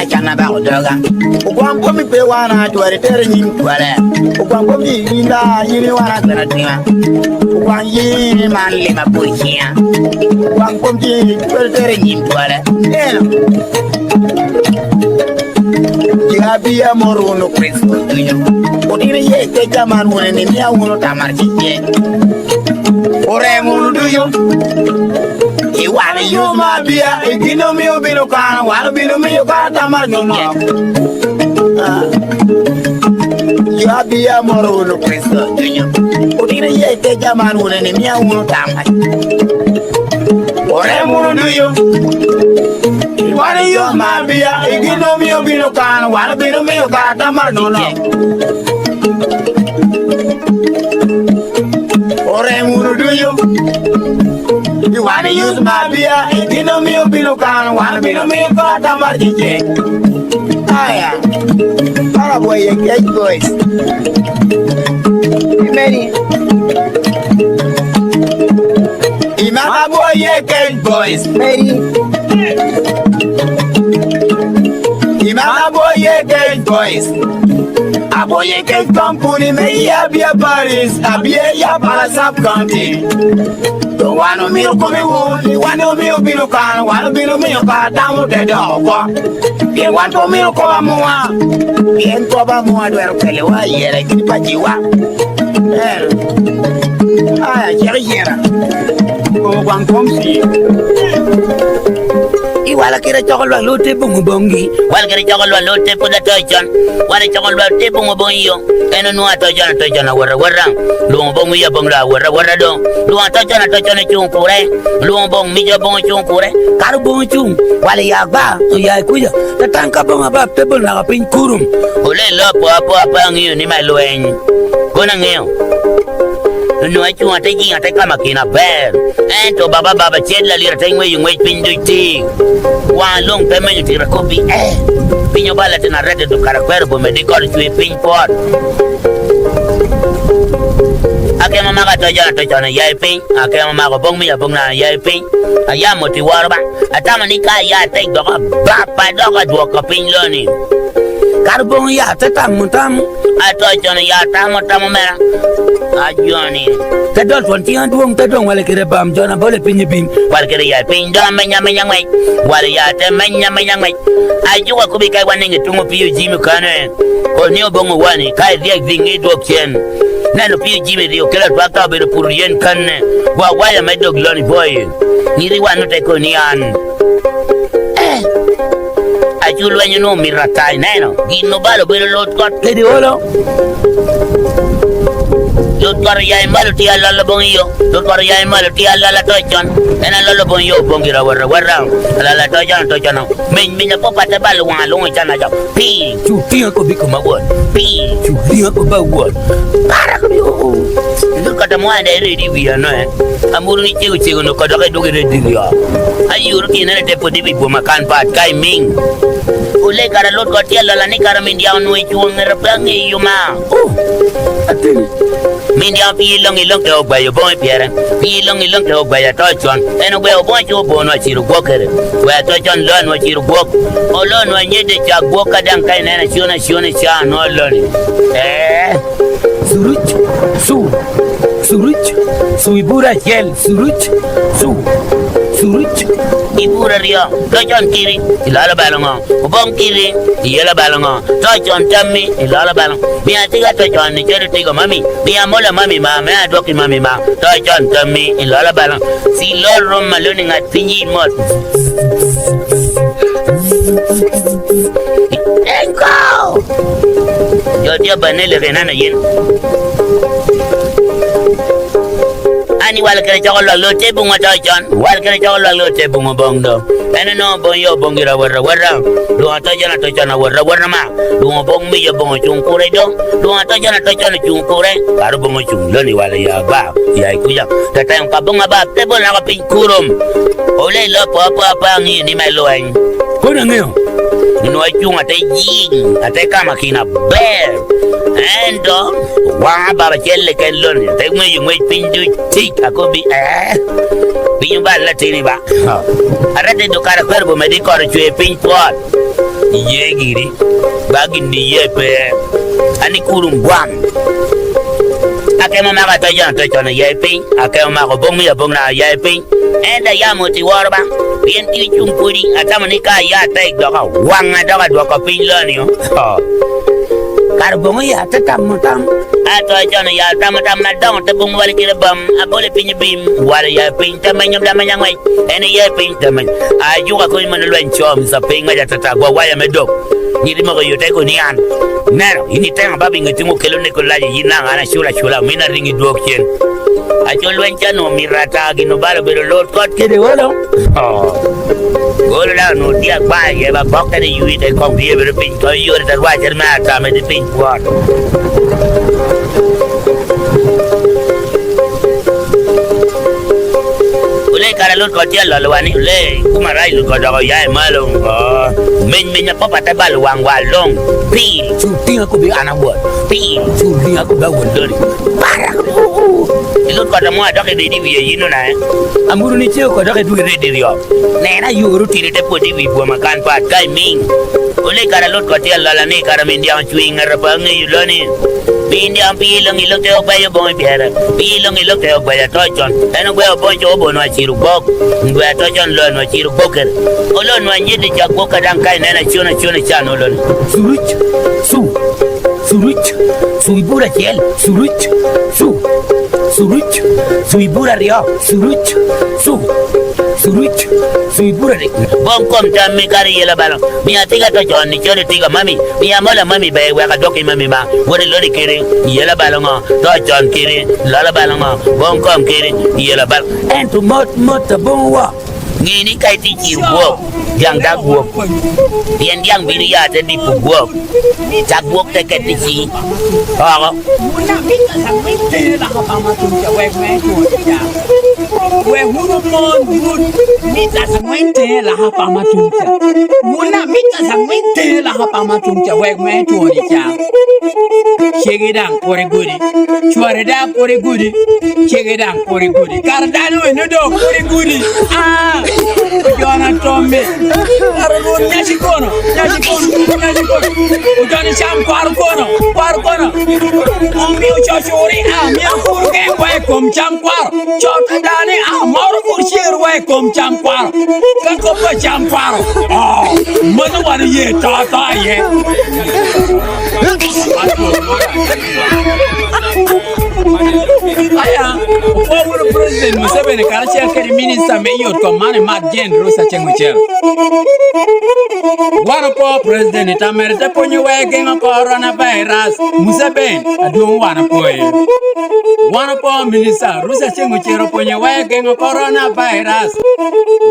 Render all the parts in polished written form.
chana ba odoga ukwampo mi pe wana twere tere nyim twere ukwampo mi linda yini wana tena tima ukwanyi man le mapuchia ukwampo mi twere tere nyim twere Jabia moruno Kristo tunyo Odini ye ke jaman wone ni miya wono tamar kike Ore munu duyo Iwani yo mabia Igino miyo bino kana Wano bino miyo kana tamar kike Jabia moruno Kristo tunyo Odini ye ke jaman wone ni miya wono tamar Ore munu duyo Wani yo mabia igino miyo bino kana wano bino miyo kana tamar nono Ore munu duyo Wani yo mabia igino miyo bino kana wano bino miyo kana tamar kike Aya Para boy ye boys Many Imama boy ye boys Many Imama boye gay boys Aboye gay company me ya bia Paris Abie ya para sub county Do wano mi ko mi wo wano mi bino kan wano bino mi ka tamu de do ko Ye wanto mi ko ba muwa Ye to ba muwa do kele wa yere ki pa jiwa Aya jere yera Ko wan komsi Iwala kira chokolwa lote bungu bongi Wala kira chokolwa lote puda tochon Wala chokolwa lote bungu bongi yo Eno nuwa tochona warra warra Luong bongu ya bongla warra warra do Luong tochona chung kure Luong bong mijo bongu chung kure Karu bongu chung Wala yakba ya kuya Tatangka bonga ba pebol nakapin kurum Ule lopo apa ngiyo ni malueng Kuna ngiyo Nuwa chung ateki ateka makina ber Ento baba chedla lira tengwe yung wait pinduti Walong temenyo tira kopi Pinyo bala tina rete tu karakwerbo medikor chui pin pot Ake mama ka tochona yai pin Ake mama ko bong miya bong na yai pin Ayamo ti warba Atama ni ka ya tek doka Bapa doka dwaka pin loni Karbong ya tetamu Atochona ya tamu mera Ajoni Tadol fontian duong tadong wala kira bam Jonam boleh pinjibing Wala kira ya pinjam menyang wait Wala ya te menyang wait Aju aku bikai waning itungo piyo jimi kane Ko niyo bongo wani Kai diak dingi duok chen Nano piyo jimi rio kila tuwaka bero purien kane Waya medog loni boy Niri wano teko niyan Aju luenyo no miratai neno Gino balo bero lot kot Kedi holo Lutkar yai malu tia lala bongiyo Lutkar yai malu tia lala tochon Ena lala bongiyo bongira warra Lala tochon Minya popa te balu wangalungo chana jao Pi Chutinga ko biko magwan Pi Chutinga ko bagwan Para ko biyo Lukata mwanda redi wia no Amuru ni chigu no kodake dugi redi wia Ayuru ki nene tepo dibi bumakan pat kai ming Ule kara lutkar tia lala ni kara mindiao nui chuang nerapangi yuma Atini Mindia pilong ke ogbayo boy piere pilong ke ogbayo tochon eno gwe oboy chu bono chiru gokere we tochon lon wa chiru gok olon wa nyede cha goka dan kai nena chiona cha no lon suruch ibura gel suruch ibura rio tochon kiri ilala balongo obong kiri yela balongo tochon tammi ilala balongo mia tiga tochon ni chere tigo mami mia mola mami ma mea doki mami ma tochon tammi ilala balongo si loro maloni ngat pinyi mot enko yo dia banele renana yin Ani wala kena cakap lote bunga tochon wala kena cakap lote bunga bongdo ene no bonyo bongira warra lu tochon warra ma lu bong mi yo bongo chungkure do lu tochon chungkure karu bongo chungloni wala ya ba ya ikuya tatang ka bonga ba tebol na ka pinkurum ole lo apa ngi ni mai loan kuna ngio no achunga te jing ate kama kina bear endo wa baba chelle kellon te ngui pindu tik aku binyu ba latini ba arate do kara verbo medikor chue pin pot Yegiri Bagindi yepe Ani kurum buang Akema maka tojon yepe Akema maka bong ya bong na yepe Enda ya moti warba Pien ti chumpuri Atamanika ya taik doka Wanga doka doka pinlani yo Karbongo ya tatam Ato jono ya tam na dong tebung wali kira bam abole pinya bim wali ya pinta manyam da manyangwai ene ya pinta man ajuga ko man lwen chom sa pinga ya tata gwa waya medok ni dimo ko yote ko nian nero ini tanga babi ngutungu kelo ne ko laji yina ana shula mina ringi dok chen ajo lwen chano mirata gino balo belo lot kot kede walo gol la no dia ba ye ba bokta de yui de kom vie belo pin ko yore da wajer ma ta me de pin kwat Kara lut kotia lalwani le kumarai lut kodago ya malo men papa tabal wang walong pi chuting aku bi anak buat pi chuting aku ba wondori para lut kodamu ada ke di wi yino na amuru ni cheo kodaga du redi rio nena yuru tirite podi wi bo makan pat kai ming ole kara lut kotia lalani kara mendiang chuing ngarapang yuloni Bindi ang pilong ilok tayo bayo bong biara. Pilong ilok tayo bayo tojon. Ano bayo bong jobo no chirubok. Bayo tojon lo no chiruboker. Olo no anyedi jakbo kadang kai nena chuna chan olon. Su ibura chel. Su ibura rio. Su ibura ri. Bong kom tam mi kari yela balong. Mi atiga tojon ni chole tiga mami. Mi amola mami bayo waka doki mami ma. Wori lori kiri. Yela balonga tojon kiri lala balonga bongkom kiri yela bal entu mot bongwa ngini kai ti jiwo yang dagwo pian yang biri ya te di pugwo dagwo te ke ti si ha na pinga sang minte la ha ma tu ja we me tu ja we huru mon hur mita sang minte la ha ma tu ja muna mita sang minte la ha ma tu ja we me tu ja Chegedang pore gudi chuaredang pore gudi chegedang pore gudi kardano no do pore gudi ujana tombe arun nyashi kono ujana cham kwar kono umbi uchochori mi akuru ke kwa kom cham kwar chota dani mauru kurshir wa kom cham kwar kan ko pa cham kwar manu wani ye tata ye Aya, former president Museveni karachi akari minister meyot ko mane madjen rusa chenguchel. Wanapo president itamerite ponyo wege ngo coronavirus Museveni adung wanapo ye. Wanapo minister rusa chenguchero ponyo wege ngo coronavirus.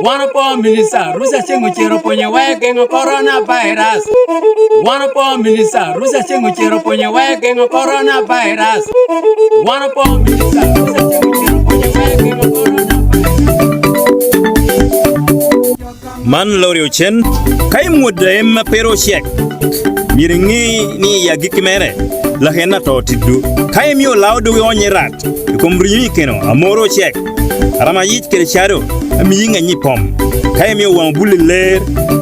Wanapo minister rusa chenguchero ponyo wege ngo coronavirus. Wanapo minister rusa chenguchero ponyo wege ngo coronavirus. Wanapo minister rusa chenguchero ponyo wege ngo coronavirus. Man Lorio Chen, Kai Mudem Pero Shek, Miringi ni Yagikimere, La Hena Totidu, Kai Mio Loud on your rat, Combrini Keno, Amoro Shek, Ramayit Kershado, a Ming and Nipom, Kai Mio one bully lair,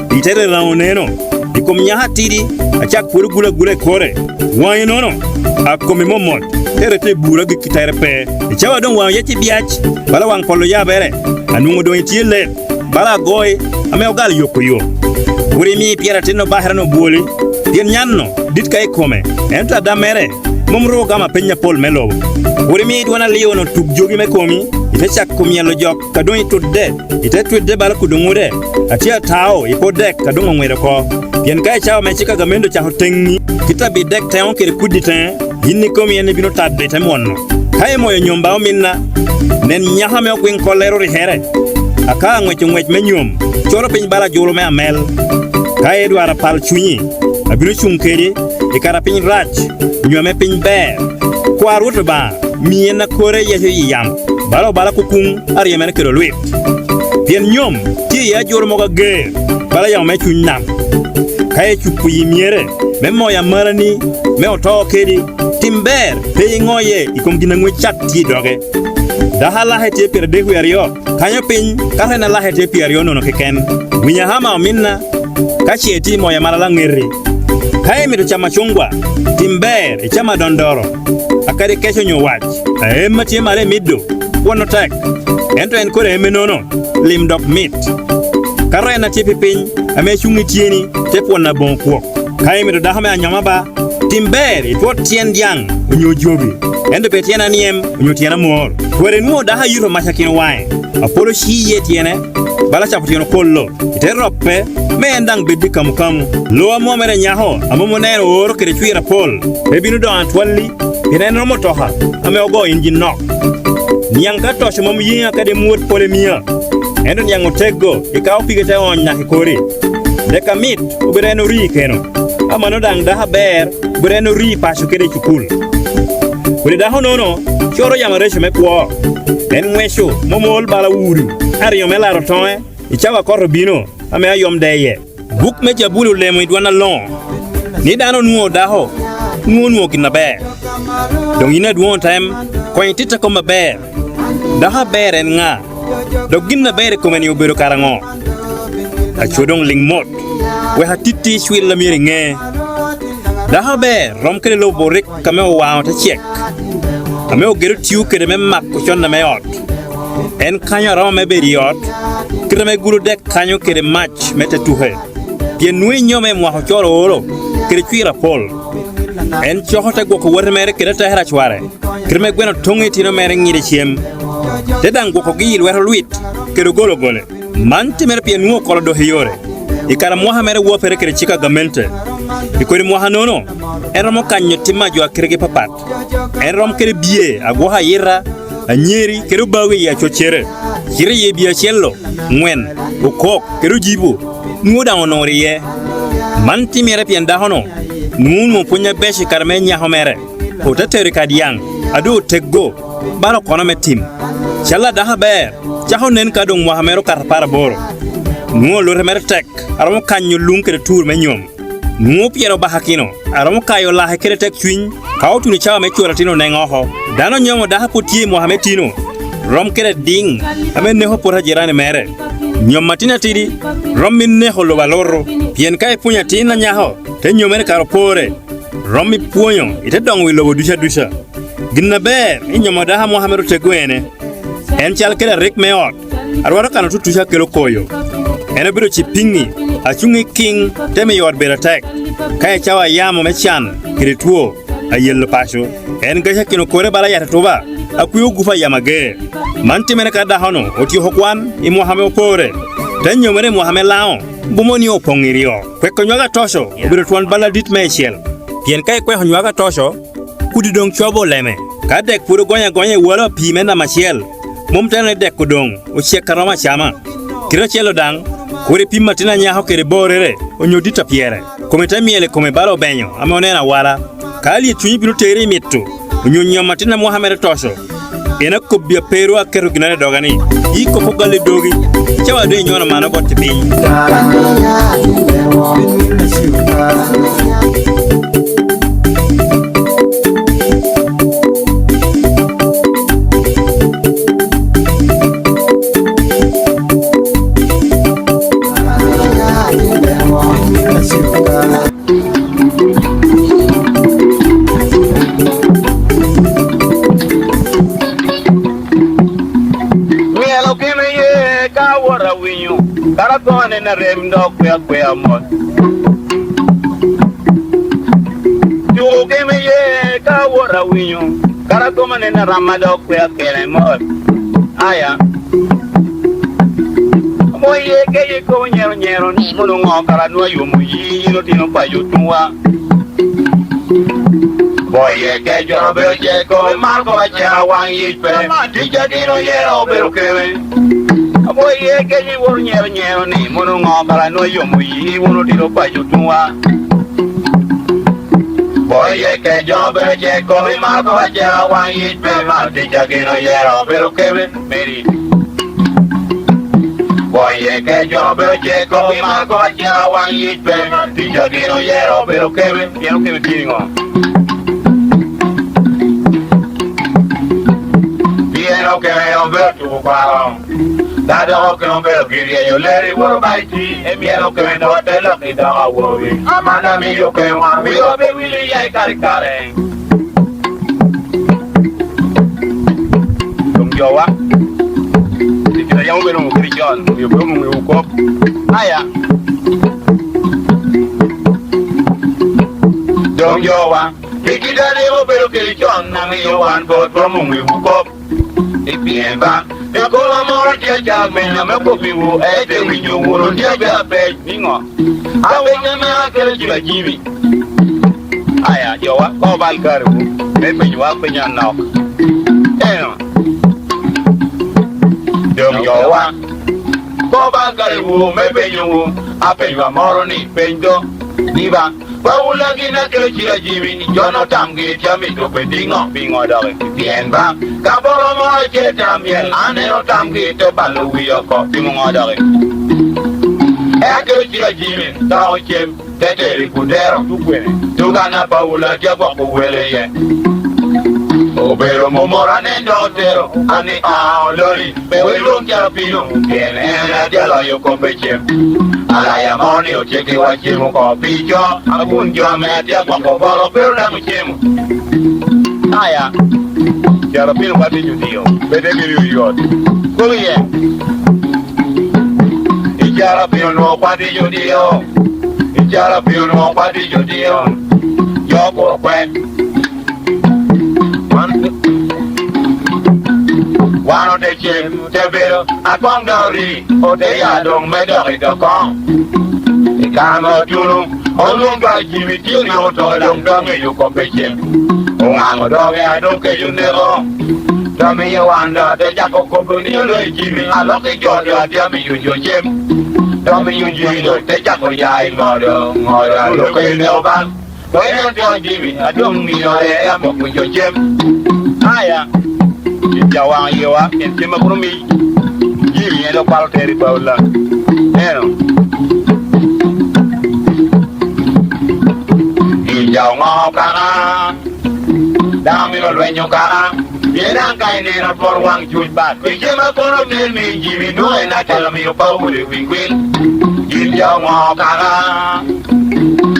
Itere Raoneno, the Comyatidi, a Chak Purugula Gure Kore, why no, a Comimomot, Terete Buragi Kitarepe, the Chawa don't want Yeti Biach, Balawang Poloya Bere, and Mudo Itile. Bala goy ame ogal yokoyo wuri mi piera tino bahrano boli yen nyanno dit kay kome enta damere momro gama penya pol melo wuri mi dwana leono tug jogi me komi ite chak komi yalo jok kadon itudde ite tudde bala kudungude atia tao ipodek kadon ngwere ko yen kay chaw me chika gamendo cha hotengi kitabi dek tayon kire kuditin yinni komi yen bino tadde tamonno kay moyo nyomba o minna nen nyahame o kwin kolero ri here aka ngwech menyum choro piny bala jolo me amel ka edwara pal chunyi abiro chungkeri ikara piny rach nyome piny ber kwaru to ba miena kore yeso yam bala kukung ariemene kero lwet pien nyom ti ya jolo moga ge bala yam me chuny nam ka e chupu yimiere me moya marani me otokeri timber pe ngoye ikom gina ngwechat ti doge dahala hete per de huario kanyo pin kahena la hete piario no keken winya hama minna Kacheti moya marala ngiri. Kai mi to chama chungwa. Timber chama dondoro. Akari kesho nyowach. Ema mare middo. Wono tek. Ento en kore emenono. Limdok meat. Kara na tipi piny. Ame chungi tieni. Tepo na bonkwok. Kai mi to dahame anyama ba. Timber itwo tien diang. Unyo jobi. Endo pe tiena niem. Unyo tiena muor. Kwere nuo daha yiro mashakino wae. Apolo shiye tiene. Bala chaputino kollo. Ite roppe. Me endang bedi kamu. Loa mo mere nyaho. Amomo nero oro kere chwira pol. Ebinu do antwali. Pineno mo toha. Ame ogo injin nok. Niang ka tosho mom yinga kade muot pole mia. Endo niang otego. Ika opigete on na hikori. Deka mit. Ubereno ri keno. Amano dang daha ber. Ubereno ri pasho kede chukul. Ure daho nono. Choro yamaresho me kwa. En mwesho. Momol bala uri. Ari yomela rotoe. Ichawa koro bino. Ame ayom deye. Buk me jabulu lemo idwana long. Ni dano nuo daho. Nuo kinabe. Dong ina duon time. Kwa intita koma bear. Daha bear en nga. Dogin na bear komen yubero karango. Achodong lingmot. We hatiti shwil la miri nge. Daha bear. Rom kere lo borik kame o wao ta chek. Kame o geru tiu kere me mak kuchon na me yot. En kanyo rama me beri yot. Kere me guru dek kanyo kere match mete tuhe. Pien nui nyome mwa hochoro oro. Kere chwira pol. En chohota goko wore mere kere tahera chware. Kere me gweno tongi tino mere ngire chiem. Tedang goko gil wero luit. Kere golo gole. Manti mere pien nuo kolo do hiyore. Ikara mwaha mere wopere kere chika gamente. Ikori mwaha nono. Enromo kanyo tima jwa kere papat. Enrom kere biye agwaha yira. Anyeri kere bawe ya chochere. Kere ye biya chello. Ngwen. Ukok kere jibu. Nuo da onori ye. Manti mere pien dahono. Nun mo punya beshi karme nyaho mere. Ota teri kadiang. Adu teggo. Baro kono me tim. Chala daha ber. Chaho nen kadong mohamero karpara boro. Nuo lore mere tek. Aramo kanyo lung kere tur me nyom. Nuo piero bahakino. Aramo kayo lahe kere tek chwin. Kao tuni chawa me churatino nengoho. Dano nyomo daha putie mohametino. Rom kere ding. Ame neho pora jirane mere. Nyom matina tidi. Rom min neho lo baloro. Pien kai punya tina nyaho. Te nyomere karo pore. Romi puonyo. Ite dong wilo dusha. Gina ber. Inyomo daha mohamero tegwene. En chal kere rik meot. Arwara kano tutusha kelo koyo. Ene biro chipingi. Achungi king. Teme yod bera tek. Kaya chawa yamo mechan. Kiri tuo. Ayelo pasho. En gasha kino kore bala yatatoba. Akuyo gufa yamage. Manti mene kada hono. Oti hokwan. Imohame opore. Ten nyomere mohame lao. Bumoni opongirio. Kwe konywaga tosho. Biro tuan bala dit mechel. Pien kai kwe konywaga tosho. Kudi dong chobo leme. Kadek puro gonya wala pime na machiel. Mumtene dek kudong. Uchie karoma chama. Kira chelo dang. Kuri pima tina nyaho kere borere. Onyodita piere. Kometa miele kome balo benyo. Ame onena wala. Kali chunyi binu teri mitu. Onyonyo matina mohamere tosho. Ena kubia peru akeru ginare dogani. Iko kogale dogi. Chawa de nyona mano bote pinyi. Karakone na remdo kwe mo. Yuge me ye ka wora winyo. Karakone na ramado kwe mo. Aya. Moye ke ye ko nyero ni mono ngo kara no yumu yi no tino pa yutuwa. Boye ke yo be je ko ma ko ja wan yi pe. Dija dino yero be kewe. Boye ke ni wor nyero ni mono ngo kara no yumu yi wono tino pa yutuwa. Boye ke yo be je ko ma ko ja wan yi pe. Dija dino yero be kewe. Meri Boye que yo veo que con ma ko ja wan yi pe. Dija dino yero be kewe. Quiero que me tingo. Quiero que me veo tu paro. Dada okay on belo kiri yo leri wo baiti e mi okay no te lo ki da wo wi amana mi okay wa mi o be wili ya kare kare dum jowa dikira yawo be no kiri jon yo be mo ko aya dum jowa dikira yawo be no kiri jon na mi yo wan bo mo ko Ipiemba, the Colomor Jaja, me Kopiwu, Ede, we knew, would Jaja beg, Ningo. I will never get you, Jimmy. Aya, you are Cobal Garu, maybe you are Banyan now. Don't go on. Cobal Garu, maybe you, I pay your moroni, Pendo, Niva. Well, looking at Jimmy, Jonam get Jammy to being on being ordered. Piemba, Cabolo, Jamiel, and no time get a balloon with your coffee order. Acoli Jimmy, Tao Jim, Tete, Pudero, Uganda, Paula, Jabba, Welle. Obero Momora and Dotero, and the Lori, but we look at Pino, and I tell you, competition. I am on you, checking what you call Pijo, I wouldn't your man, Jabba, Perna, Jim. Aya, Jarapino, what did you do? Better give you yours. Go here. Jarapino, what did you do? Jarapino, what did you do? Your poor friend. One of the chim, the bill, I come down, or they are don't matter with the con. The camera, Olum by Jimmy, you know, don't come you competition. Oh, I'm a dog, I don't care you never. Tell me you wonder, the Jacob company, Jimmy, I love the Georgia, tell me you, Jim. Tell me you, Jimmy, the Jacob, mother, look at your band. When I Jimmy, I don't mean I am with your Jim. Hiya. Jawan you are in Timothy. Jimmy and a paltry Paula. Jawan, damn you when you can. You don't kind of for one good back. We came up on me, Jimmy, no, and I tell me about we will. Give Jawan.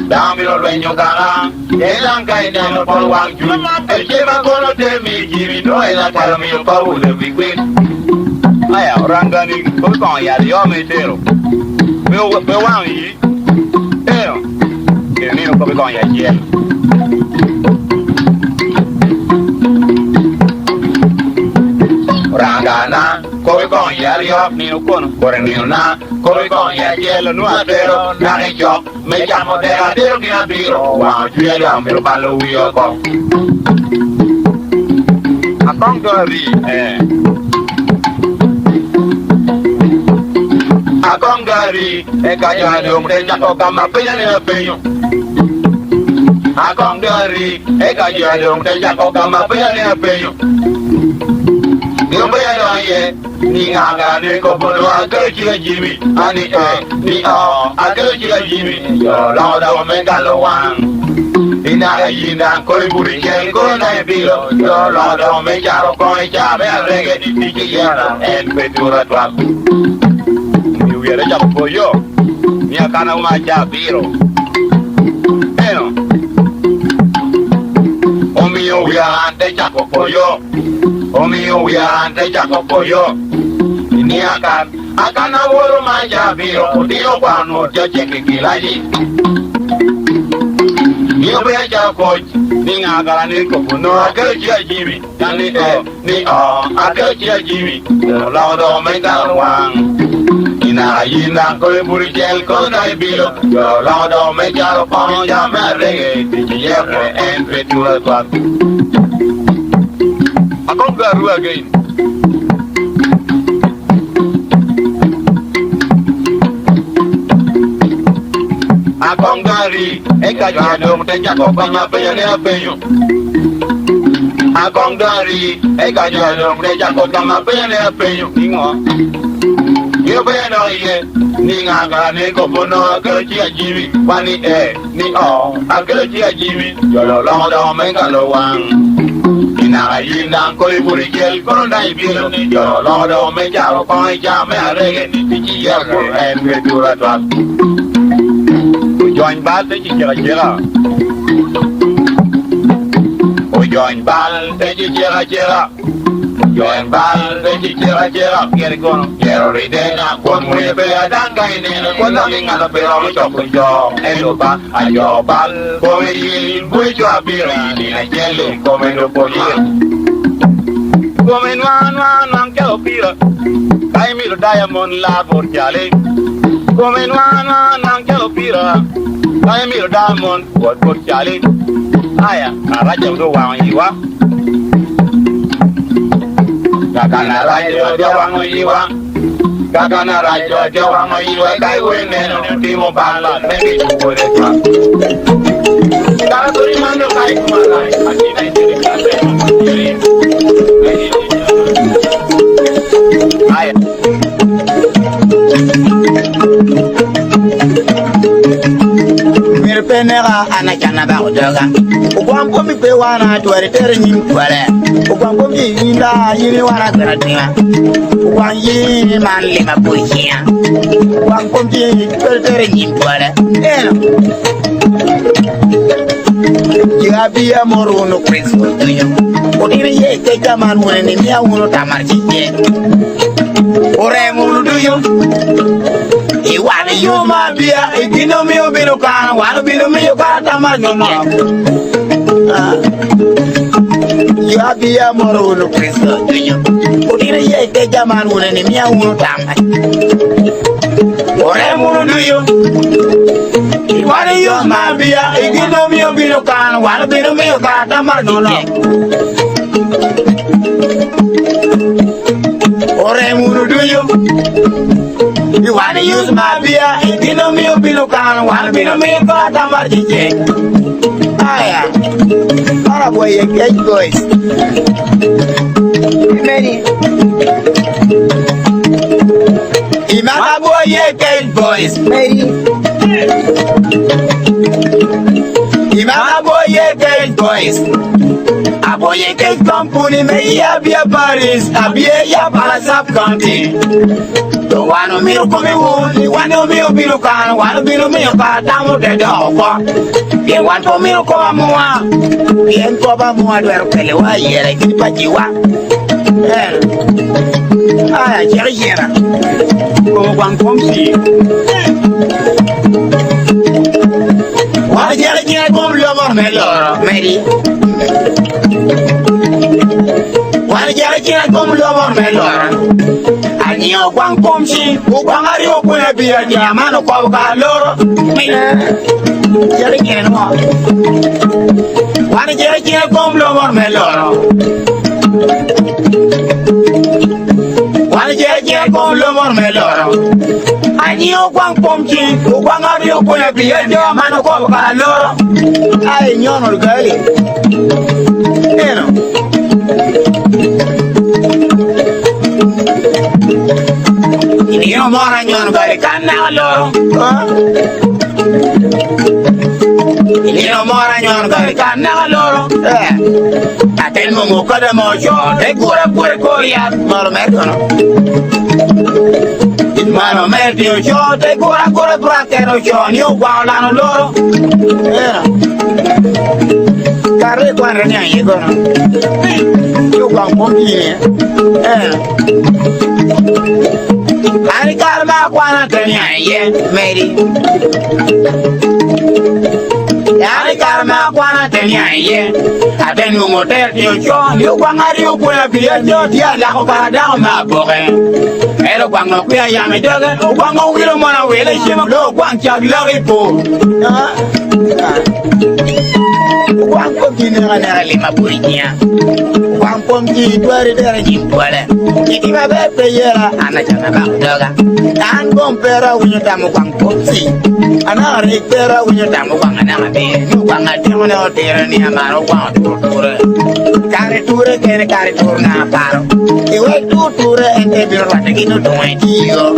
Down below when you can, Elan kind of for one you. And came up on tell me, Jimmy, no, and I tell me about the big win. I am Rangani, Bokoya, the only zero. Will be one ye. You need to go on yet. Rangana, Koikon, Yari of Nilcon, Corinina, Koikon, Yellow, Nuatero, Nani Chop, make a modera, Delgia Biro, one Julia, Milpalo, we are gone. A conqueror, a conqueror, a Kayadum, the Jacocama, Payne, a conqueror, a Kayadum, the Jacocama, Payne, you better ni aga ni ko bolo agaki Jimmy ani ni agaki Jimmy yo la da me galowan ina ina ko buri ke ko na bilo yo la da me jaro ko ja be rege di ti ya en petura twa ni wiere ja ko yo ni akana uma ja biro o mio ya ante ja ko yo Omio we are ante Jacopo yo. Ni akana woro manja biro dio kwano jeke kilali. Ni obeja coach ni agara ni ko no agara Jimmy. Tani ni agara Jimmy. Laudo menga wang. Ina ina ko buri gel ko na biro. Laudo menga ro pa ja merege ti yeke en petua kwa. I come back again. I come gari, eka jadong te jako kama peyane peyo. I come gari, eka jadong te jako kama peyane peyo. Ingo. You be no ye, ni nga ne ko bono agati Jimmy, wani ni agati Jimmy. Yo lo do menga lo wang. na yina koi buri gel kono dai bilo yo lo do me jaro koi ja me arege ni ti ya ko en me dura to join bal te jira o join bal te jira join bal te jira quiere kono quiero ridena con muy bella danga ine con la linga la pero lo yo elo ba ayo bal come il buio abiri ni na gelo come no polir come no che lo pira dai mi lo diamond la portiale come no che lo pira dai mi lo diamond portiale aya araja do wa yiwa kakana rajo jawango yiwa kakana rajo jawango yiwa kai weneno timo bala nemi chukore kwa kala turi mando kai kumala akina ndiri kase aya penera ana kana ba odoga ukwam ko mi pe wana to re tere nyi kwale ukwam ko mi yinda yini wana kana tinga ukwam yi man le ma pochia ukwam ko mi tere nyi kwale eno ya biya moro no preso tuyo odire ye ke jaman wona ni mi awuno tamarchi ye ore mulu tuyo iwani yuma bia ikino mi obino kana wanu bino mi yokana tamar no ya bia moro no preso tuyo odire ye ke jaman wona ni mi awuno tamar ore mulu tuyo iwani yuma bia ikino mi obino kana wanu bino mi yokana tamar no ore mulu tuyo you wanna use my beer? You know me, you can't wanna be no me, but I'm a DJ. Aya, para boy, you get boys. Many. Imana boy, you get boys. Many. Imana boy, you get boys. A boy, you get company, may you be a Paris, a beer, ya Palasap County. Wano mi ko mi woni wano mi obiro kan wano biro mi ka tamu de doko ye wano mi ko amwa ye ko ba mo adwaro pele wa yere kini pajiwa aya jera ko kwang komsi wa jera kom lo mor me loro meri wa jera kom lo mor me loro Anio kwang komshi, kwang ari okuna biya jamano kwa kaloro. Jere kene mo. Wani jere kene komlo mor meloro. Wani jere kene komlo mor meloro. Anio kwang komshi, kwang ari okuna biya jamano kwa kaloro. Ay nyono gali. Eno. Ino mora nyon gari kana loro. Ino mora nyon gari kana loro. Aten mo kada mo jo de gura koria maro merkono. Maro merdio jo de gura bratero jo ni o guala no loro. Carre quando ne hai gono. Io qua un po' Ani karma kwana tanya ye meri. Ani karma kwana tanya ye. Aten mo motel tio cho ni kwa ngari o kwa biya jo dia la ko ka da ma boke. Ero kwa ngo kwa ya me doge o kwa ngo wilo mona wele shima lo kwa cha lori po. Kwa ngo kinera na lima burinya. Kwa ngo ki tware dera jimpwale. Kiti ba be yera ana chana ba doga. An kompera unyo tamu kwa ngopsi. Ana rikera unyo tamu kwa ngana be. Kwa ngatimu ne otera ni amaro kwa tuture. Kare ture kene kare tur na paro. Iwe tuture ente biro wategino tuwe tiyo.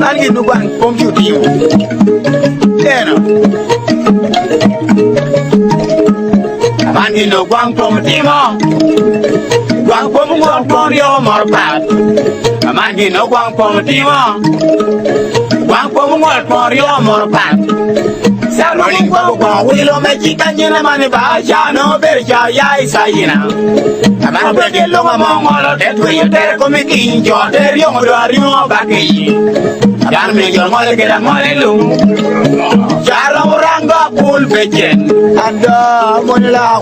Alguien no va a computir. Amandi no Guang Pom Timo. Guang Pom Rio Morpat. Amandi no Guang Pom Timo. Guang Pom Rio Morpat. Rolling Guang Willow Mexican Mani Baja no Berja Yai Sayina. Amanda Bello among all of that way you tell committee, your dear young Bakenyi. Yan me your mother get a money loom. Jaranga pool pigeon and Monila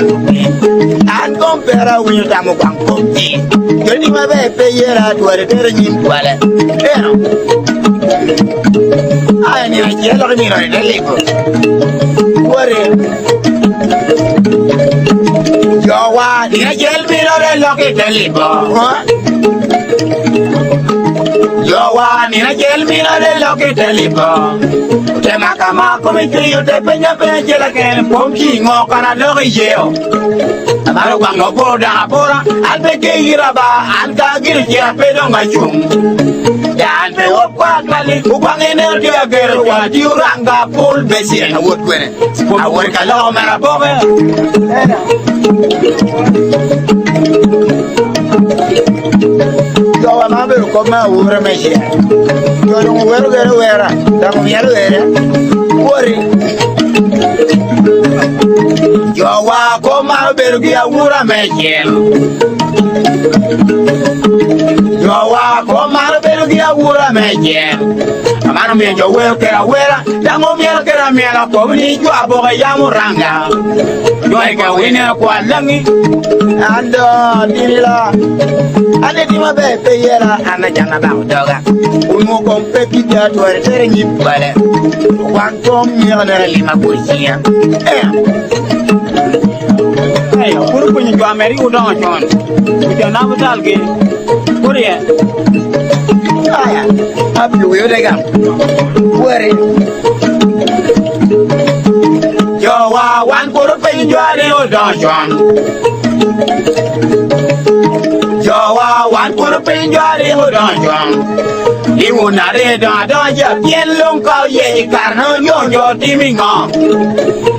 and compare when you tam Guang Pom tea. You need my baby here at where it is in Walla. I need a yellow in the label. Worry. Your one in a yellow mirror, look at the label. Your one in a yellow mirror, look at the label. The Macama coming to you, the Banyabindi again, Pomking or Canada jail. About one of Bora, and the Gimara, and Gagir, Pedon, my chum. Dan pe opwa kali upang energy agero wa diuranga full besi na wood kwene awor kala mara bobe yo wa mabe ko ma wura meshi yo no wera da mo yaro wera wori yo wa ko ma be ru ya wura meshi yo wa ko ma be ya wura meje amano me jo we kera wera dango me kera me la ko ni jo aboga ya muranga jo e ka wene ko alangi ando dirila ane di mabe pe yera ana jana ba doga uno kompe kita to ere ni bale kwanto mi na lima kusia puru punyi jo ameri udon chon jo na butal ge puriya aya abu yo daga wore yo wa wan puru punyi jo ari udon chon yo wa wan puru punyi jo ari udon chon iwu na re don ja bien long ka ye karno yo timingo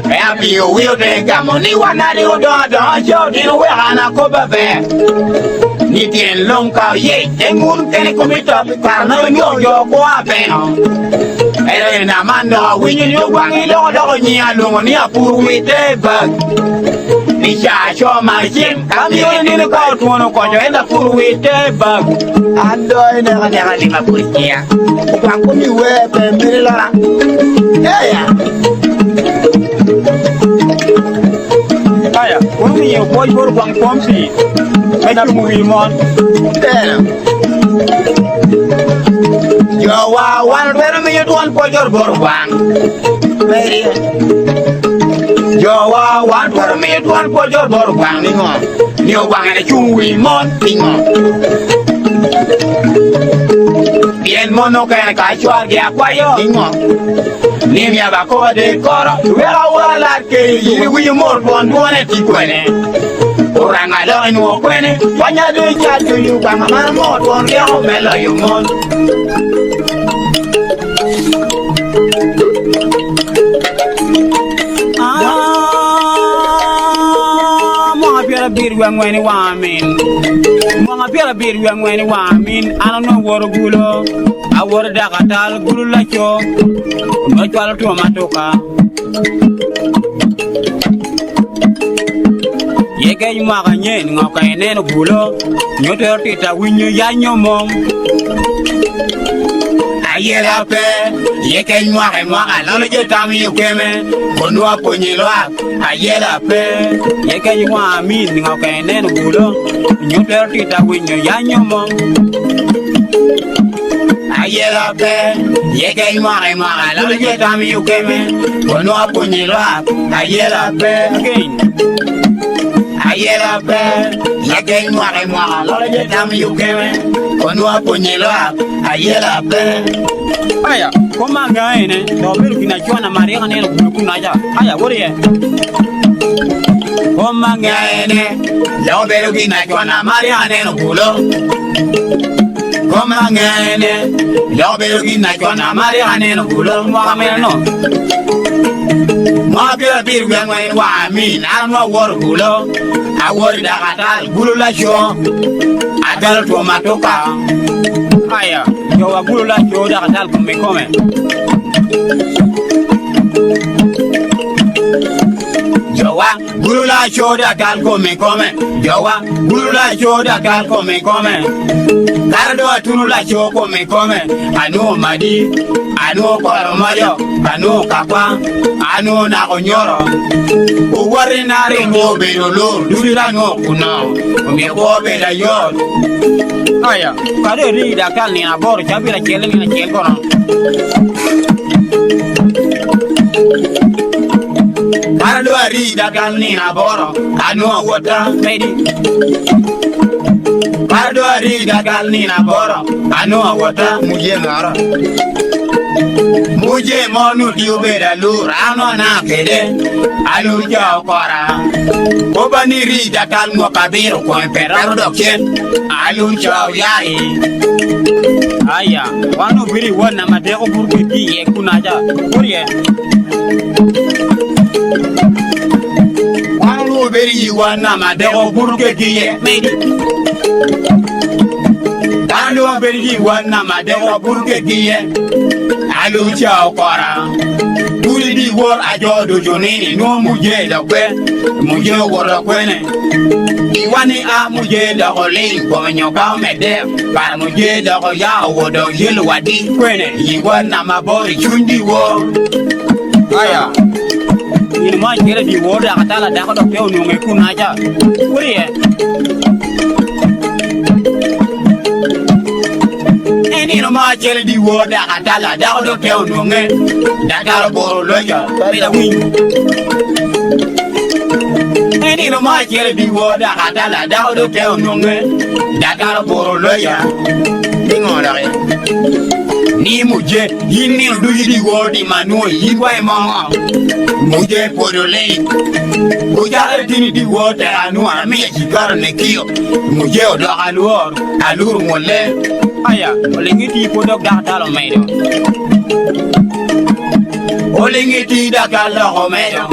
Happy will take a money one at the other, Joe, we are ko babe. Ni tien long ka ye, and moon can commit up the carno, yo, go up. And Amanda, when you want it all, near poor with the bug. Nisha, show my gym, come in the court, one of and a poor with the bug. And I never leave a good here. Come on, you wear the Aya, when you boy for Guang Pom tea, I don't move on. You are one very minute one for your Borwang. You are one very minute one for your Borwang. You want a chewy mon. Bien mono que en cachua de acuayo. Ni mi abaco de coro, wera wala que y more one ticuene. Orangalo en Woquene, Banya de Jatu, you can a more one yellow mellow you mon. Mga beer when you want me. Mga beer when you want me. I don't know what a gulo. I would a dagatal guru like you. No twelve to a matoka. Ye gay maganin, okay, and a gulo. You tell Tita when you yan your mom. I yell up there. Ye can walk and walk. I don't get time you came in. Go up on your lap. I yell up there. Ye can you want me, okay, and then a gulo. You tell Tita when you yan your mom. I yell up there. Ye can walk and walk. I don't get time you came in. Go up on your lap. I yell up there again. I yell up there. Ye can walk and walk. I don't get time you came in. Go up on your lap. I yell up there. Aya, koma gaene, do biru kinachwana Maria neno kunaja. Aya, what ye? Koma gaene, do biru kinachwana Maria neno kulo. Roma ngene, Yobe na Jona Mariane, Gulon, Wameno. Mabia Big Wang, I mean, I'm not war Gulo. I worry that I Gula show. I tell to Matoka. Aya, you are Gula show that I'll come. Joa, Gula show that I'll come. Joa, Gula show that I'll come. Cardo Tunula show come. I know Madi, I know Poromayo, I know Kapa, I know Nakonyoro. Who were in a ringo, Bedolo, do you know Kuno? Me go be the yard. Aya, but I read a can in a board, Chabira killing in a kilgon. I do I read a gun in a bottle. I know what I'm made. I do I read a gun in a bottle. I know what I'm Mujamara. Muje Monu Dubeda Lur, I know now, Alur Kora. Obani read a gun of a beer, Perado, Alur Yai. Aya, one of really one Amadeo Burki, Kunaja, Korea. One very one Amadeo Burki, made it. One very one Amadeo Burki. Alucha Kora. Would be what I do Jonini, no Muje the Quen, Muje or the Quen. Iwani a Muje the Ole, when you come at them, but Muje the Hoya or the Yellow Wadi Quen, you want Namaboy, Chundi war. Aya. In my Kelly water, Atala Dako no Kunaja. Any no more jelly water, Atala Dako Pelnunge, Dakar Boroloja, any no more jelly water, Atala Dako Pelnunge, Dakar Boroloja, Ni Muje, he knew do you word in Manu, he why Mama Muje Podole, Muja the water, I know I made you got on the kill, Muje Alur Mole. Aya, Olingiti put up that Alomado. Olingiti da Gala Homedo.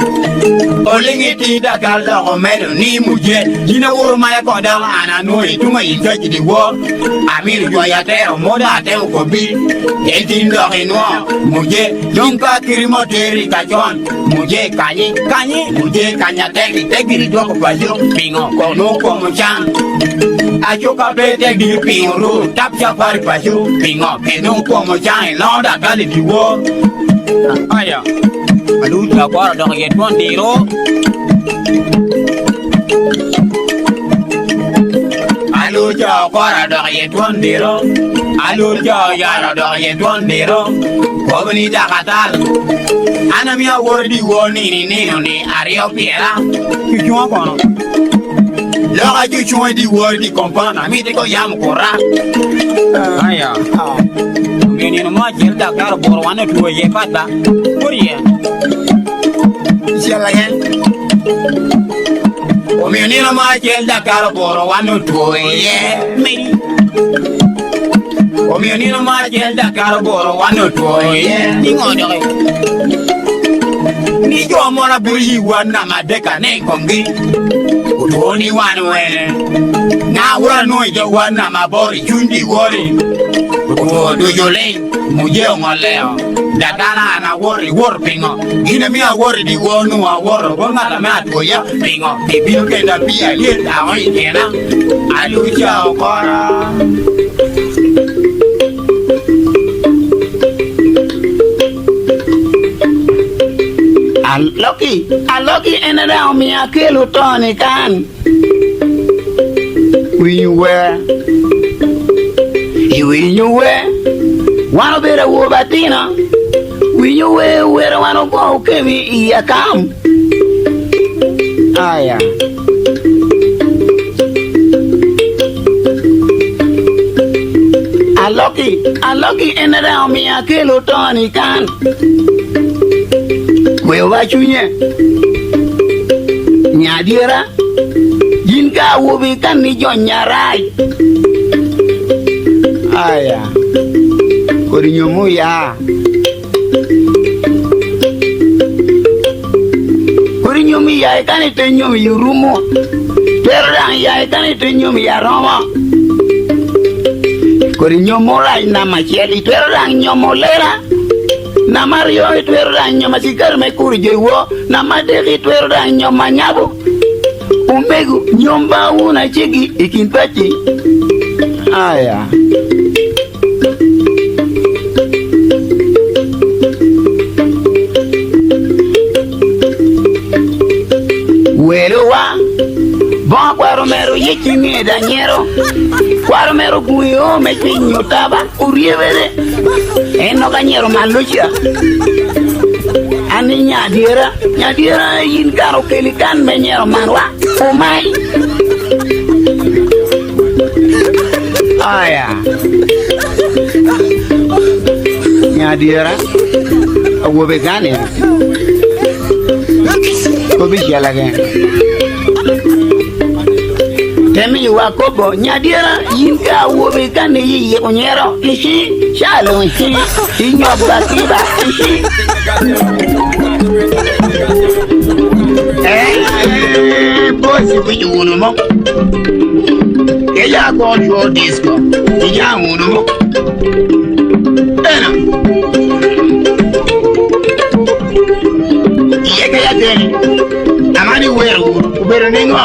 Olingiti da Gala Homedo, Ni Muje, you know my Kodala and I know it to my touch the war. I mean, you are there, Moda Del Kobi, 18 Lorinois, Muje, Yonka Kirimoteri Kajon, Muje Kanye, Muje Kanya take it to Bajo, Pingo, no Comochan. I took a bed, take the Pingo, tap your party Bajo, Pingo, and no Comochan, Lord, I got it the war. Aya, I do the water, don't get 1 euro. Aluja Kora Doyet 1 euro. Aluja Yara Doyet 1 euro. Kobani Dakatal. Anamia wordy warning in Ario Piera. You want Laura, you join the wordy compound. I mean, they go Yam Kora. Aya. Meaning a much in Dakar for 1 or 2 a year. Pata. Korea. Shall I? Omenina Michael Dakar for 1 or 2 a year. Maybe. Omenina Michael Dakar for 1 or 2 a year. Nijo Mona Buri one Namadeka name Kongi. Only one way. Now we're knowing the one Namabori, Jundi worry. Do you lay Mujeo Maleo? Dakana and a worry warping on. In me, I worry the one who are war, one not a mat for ya, being on. If you can be a little, I lose your Cora. Lucky, and around me, I kill Tony can. We were. You were. One of the Wobatina. We were where one of go, Kemi, I come. Aya. I lucky, and around me, I kill Tony can. Well, what you Nyadira Jinka will be can join your right. Aya. Korinyomu ya. Korinyomu ya kan ite nyomu yurumo. Terang ya kan ite nyomu ya roma. Korinyomu la na macheli terang nyomu lera. Na Mario terang nyomu sikar me kurjewo. Na madeki terang nyomu nyabo. Umbegu nyomba una chigi ikimpachi. Aya. Weruwa bon quaromero yechimi danyero quaromero guyo mechinyo taba urievere eno kanyero malucha ani nyadiera yin karo kelikan menyero manwa umai aya nyadiera awobe gane Obishalage. Temi wakobo nyadiera yinka wobe kane yi onyero ishi shalo ishi inyo bakiga ishi bosi kuyuno mo Eya control disco Eya uno mo Yekaya teni amani weru ubero ningo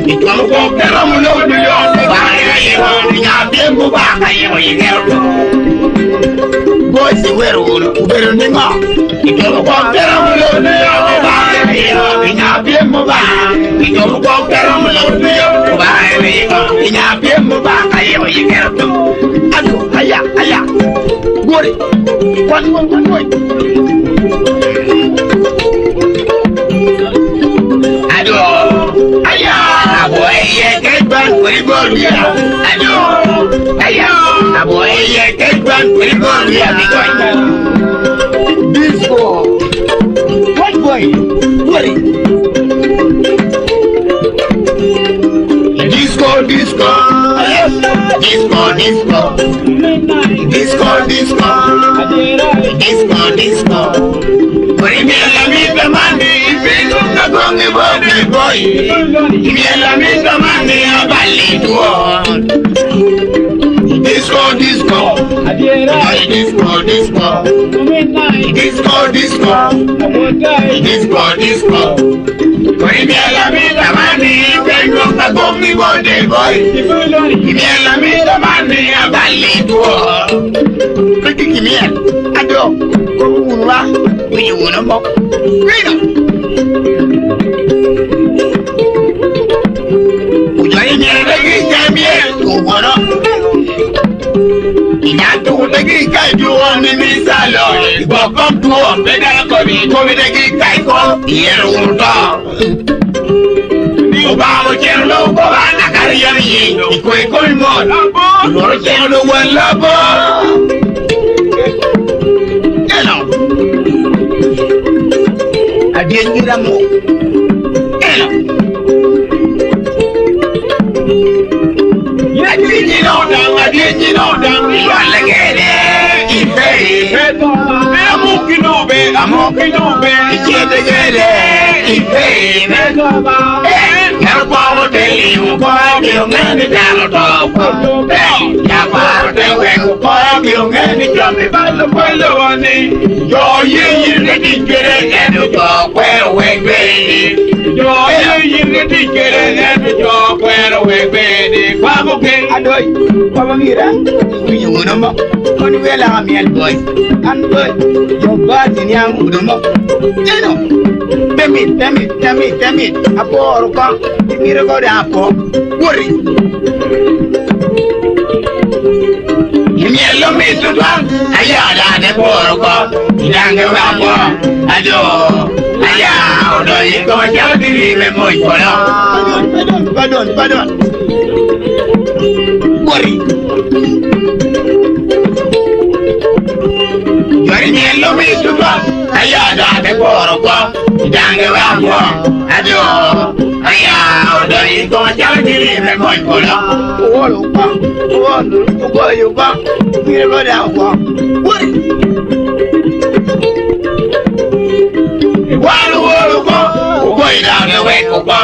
itomo ko pero muno dio baya yego nyabembu baka yego yego bosi weru ubero ningo itomo ko pero muno dio baya yego nyabembu baka itomo ko pero muno dio baya yego nyabembu baka yego yego adu aya gori kwan boy, get back with the ball, yeah. Boy, get back with the ball, yeah. Disco. What boy? What? Disco. Disco. Boy, miela minga mane abali tuo. Disco. Boy, miela minga mane bengo kagongi bode boy. Miela minga mane abali tuo. Kiki miel. Ado. Kuwa. Uyuno mo. Rino. Ujai nyeregi jamie kubono. Inatu tegi kai juo ni misalo. Bokom tuo beda kobi degi kai ko yeru urdo. Obama chelo bana kariyami ikoi kolmon. Loro chelo walabo. Hello. Adiengiramo. Hello. Adinyi no dang, you are legere. Ife, amukinube, ichedegere. Ife, Yarpawo teli ukogi ungeni dalo topo. Yarpawo tewe ukogi ungeni jomi balo wani. Yo yirge dikere enu jokwe wegbeni. Yo yirge dikere enu jokwe wegbeni. Kwamuke adoy, kwamangira. Uyunomo, koni wela amiel boy. Andoy, jobati ni angunomo. Jeno. Temit. Aporo ka. Mira go apo. Worry. Yemielo mitu bang. Ayala de poro ka. Idange wapo. Ado. Aya. Odo yiko jadiri me moy kola. Pardon. Worry. Yemielo mitu bang. Ayala de poro ka. Idange wapo. Ado. Aya, odayi ko jari me boy kola. Olu ko you ba. We go down ko. Walu ko ina ne we ko ba.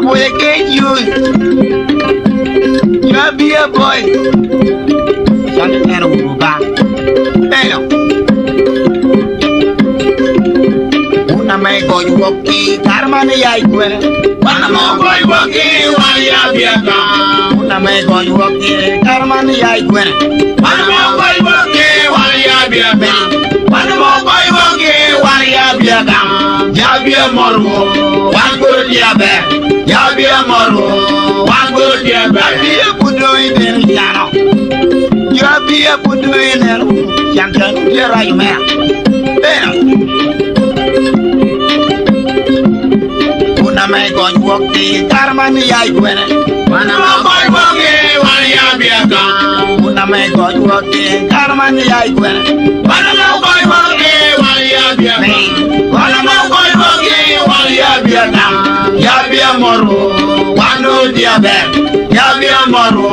Boy get you. You be a boy. Sani ero buga. Una me goy woki karmane yai kwere. Una me goy woki wali abiaka. Una me goy woki karmane yai kwere. Una me goy woki wali abiaka. Una me goy woki wali abiaka. Jabia morwo, wango diabe. Jabia morwo, wango diabe. Jabia pudo ide jano. Jabia pudo ide. Champion diara yumea. Una me goy woki karmane yai kwere. Una me goy woki wali abiaka. Una me goy woki karmane yai kwere. Una me goy woki wali abiaka. Una me goy woki wali abiaka. Yabia moro, wando diabe. Yabia moro,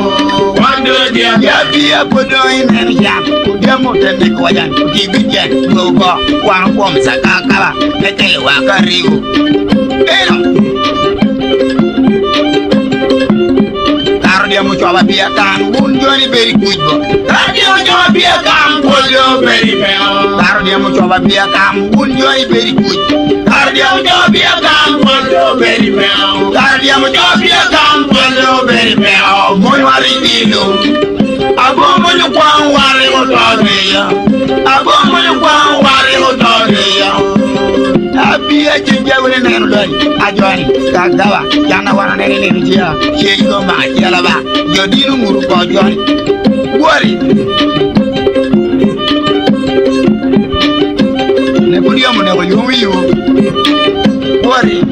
wando diabe. Yabia podo ine jam. Udemo tende kwajan. Kibije logo wan kwom sakakala. Ete wakarigo. Radio Chope biakan unjoni beri kujbo. Radio Chope biakan unjoni beri peo. Radio Chope biakan unjoni beri kuj. Radio Chope biakan unjoni beri peo. Radio Chope biakan unjoni beri peo. Monwari dilo. Abo monyo kwa wale otodeya. Abo monyo kwa wale otodeya. Abia jinja wele nenu lori ajwani kagawa jana wana nene nijia shego ma yalaba yodinu muru ko jwani wori ne budia mo ne ko yumi yo wori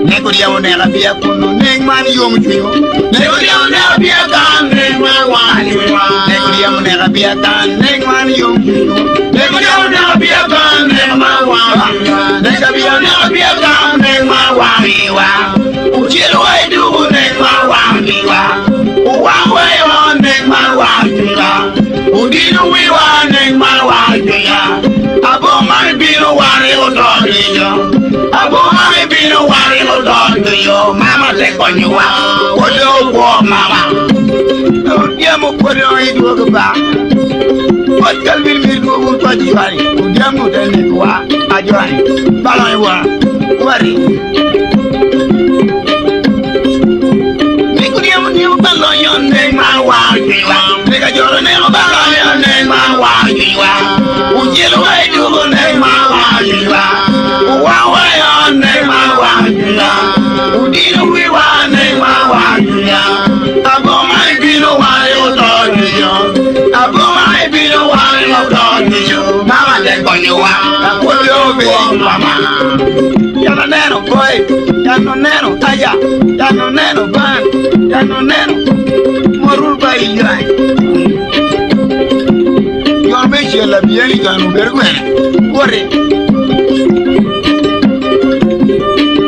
ne budia mo ne labia kuno ne man yomu chuyo ne budia mo ne labia kan ne man wani wa ne budia mo ne labia kan ne man yomu chuyo ne budia mo ne labia kan ne man wani ne budia mo ne labia kan ne man wani wa uchilo wa du ne man wani wa uwa wa ne man wani wa udinu wi wa ne man wani wa abo man bino wani otodio abo man bino wani otodio mama te konywa odo wo mama odiamo kodo idu ba Hotel Bilmir go to Ajwani, Udiamu Denekwa, Ajwani, Balaiwa, Wari. Nikudiamu New Baloyon, Nema Wajiwa, Negajor Nema Baloyon, Nema Wajiwa, Ujilo Waidu, Nema Wajiwa, Uwawayon, Nema Wajiwa, Udino Wiwa, Nema Wajiwa, Aboma Bino Wayo Todio. Mama de konywa, akwolo be mama. Yano neno boy, yano neno aya, yano neno ban, yano neno morul ba iyai. Yo me chela bien ganu bergwen. Wore.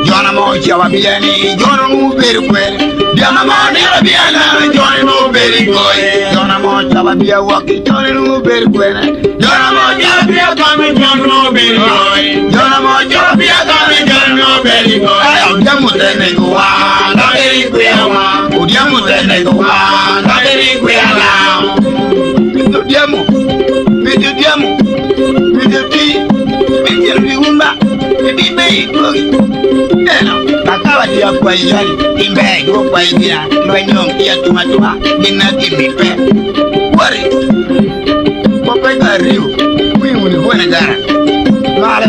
Jonam o chawa bieni, Jonam u bergwen. Jonam o nera biena, Jonam u bergwen. Jonam o chawa bia waki, Jonam u bergwen. Jonam o chawa bia kami, Jonam u bergwen. Jonam o chawa bia kami, Jonam u bergwen. Udiamu tene kuwa, kaderi kuyawa. Udiamu tene kuwa, kaderi kuyawa. Udiamu, udiamu, umba, be Kakawa dia kwa ijali, imbe yo kwa ijia, lwenyong kia tumatuma, dina kimipe. Wari, pope kariu, wimuni huwene gara. Wale,